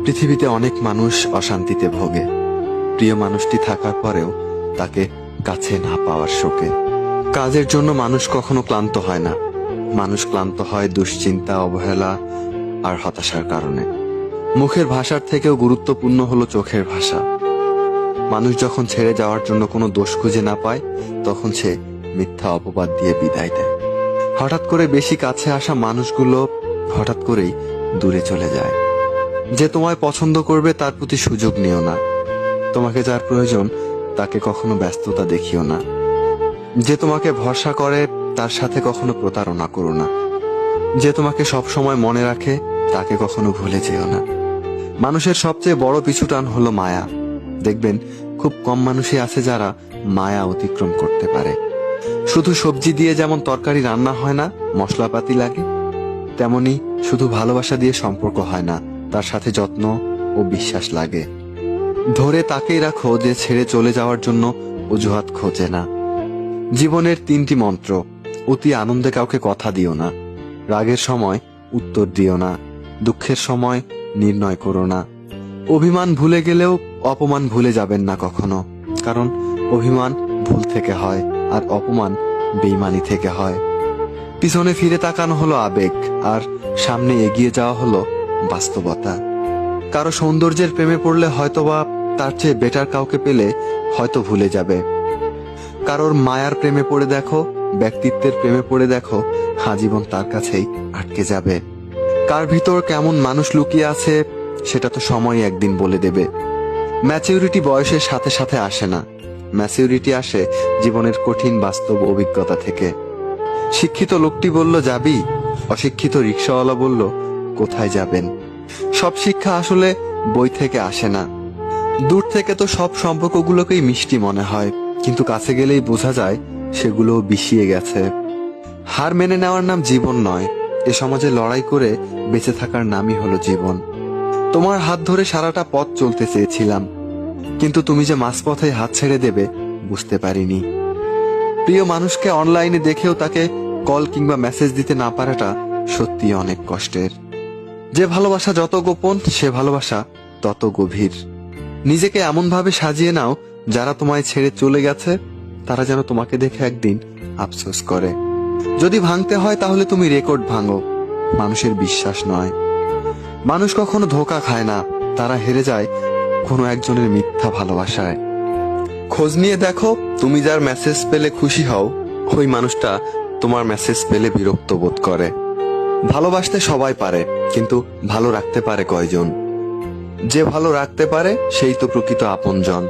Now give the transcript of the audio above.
পৃথিবীতে অনেক মানুষ অশান্তিতে ভোগে, প্রিয় মানুষটি থাকার পরেও তাকে কাছে না পাওয়ার শোকে। কাজের জন্য মানুষ কখনো ক্লান্ত হয় না, মানুষ ক্লান্ত হয় দুশ্চিন্তা, অবহেলা আর হতাশার কারণে। মুখের ভাষার থেকেও গুরুত্বপূর্ণ হলো চোখের ভাষা। মানুষ যখন ছেড়ে যাওয়ার জন্য কোনো দোষ খুঁজে না পায়, তখন সে মিথ্যা অপবাদ দিয়ে বিদায় দেয়। হঠাৎ করে বেশি কাছে আসা মানুষগুলো হঠাৎ করেই দূরে চলে যায়। যে তোমায় পছন্দ করবে তার প্রতি সুযোগ নিও না, তোমাকে যার প্রয়োজন তাকে কখনো ব্যস্ততা দেখিও না। যে তোমাকে ভরসা করে তার সাথে কখনো প্রতারণা করো না। যে তোমাকে সব সময় মনে রাখে তাকে কখনো ভুলে যেও না। মানুষের সবচেয়ে বড় পিছুটান হলো মায়া। দেখবেন খুব কম মানুষই আছে যারা মায়া অতিক্রম করতে পারে। শুধু সবজি দিয়ে যেমন তরকারি রান্না হয় না, মশলাপাতি লাগে, তেমনি শুধু ভালোবাসা দিয়ে সম্পর্ক হয় না, তার সাথে যত্ন ও বিশ্বাস লাগে। ধরে তাকেই রাখো যে ছেড়ে চলে যাওয়ার জন্য অজুহাত খোঁজে না। জীবনের 3টি মন্ত্র: অতি আনন্দে কাউকে কথা দিও না, রাগের সময় উত্তর দিও না, দুঃখের সময় নির্ণয় করো না। অভিমান ভুলে গেলেও অপমান ভুলে যাবেন না কখনো, কারণ অভিমান ভুল থেকে হয় আর অপমান বেইমানি থেকে হয়। পিছনে ফিরে তাকানো হলো আবেগ, আর সামনে এগিয়ে যাওয়া হলো বাস্তবতা। কারো সৌন্দর্যের প্রেমে পড়লে হয়তোবা তার চেয়ে বেটার কাউকে পেলে হয়তো ভুলে যাবে। কারোর মায়ার প্রেমে পড়ে দেখো, ব্যক্তিত্বের প্রেমে পড়ে দেখো, আজীবন তার কাছেই আটকে যাবে। কার ভিতর কেমন মানুষ লুকিয়ে আছে সেটা তো সময়ই একদিন বলে দেবে। ম্যাচিউরিটি বয়সের সাথে সাথে আসে না, ম্যাচিউরিটি আসে জীবনের কঠিন বাস্তব অভিজ্ঞতা থেকে। শিক্ষিত লোকটি বলল যাবি, অশিক্ষিত রিক্সাওয়ালা বলল কোথায় যাবেন। সব শিক্ষা আসলে বই থেকে আসে না। দূর থেকে তো সব সম্পর্কগুলোকেই মিষ্টি মনে হয়, কিন্তু কাছে গেলেই বোঝা যায় সেগুলো বিষিয়ে গেছে। হার মেনে নেওয়ার নাম জীবন নয়, এ সমাজে লড়াই করে বেঁচে থাকার নামই হলো জীবন। তোমার হাত ধরে সারাটা পথ চলতে চেয়েছিলাম, কিন্তু তুমি যে মাঝপথে হাত ছেড়ে দেবে বুঝতে পারিনি। প্রিয় মানুষকে অনলাইনে দেখেও তাকে কল কিংবা মেসেজ দিতে না পারাটা সত্যি অনেক কষ্টের। যে ভালোবাসা যত গোপন, সে ভালোবাসা তত গভীর। নিজেকে এমন ভাবে সাজিয়ে নাও, যারা তোমায় ছেড়ে চলে গেছে তারা যেন তোমাকে দেখে একদিন আফসোস করে। যদি ভাঙতে হয় তাহলে তুমি রেকর্ড ভাঙো, মানুষের বিশ্বাস নয়। মানুষ কখনো ধোঁকা খায় না, তারা হেরে যায় কোনো একজনের মিথ্যা ভালোবাসায়। খোঁজ নিয়ে দেখো, তুমি যার মেসেজ পেলে খুশি হও, ওই মানুষটা তোমার মেসেজ পেলে বিরক্ত বোধ করে। ভালোবাসতে সবাই পারে, কিন্তু ভালো রাখতে পারে কয়জন? যে ভালো রাখতে পারে সেই তো প্রকৃত আপনজন।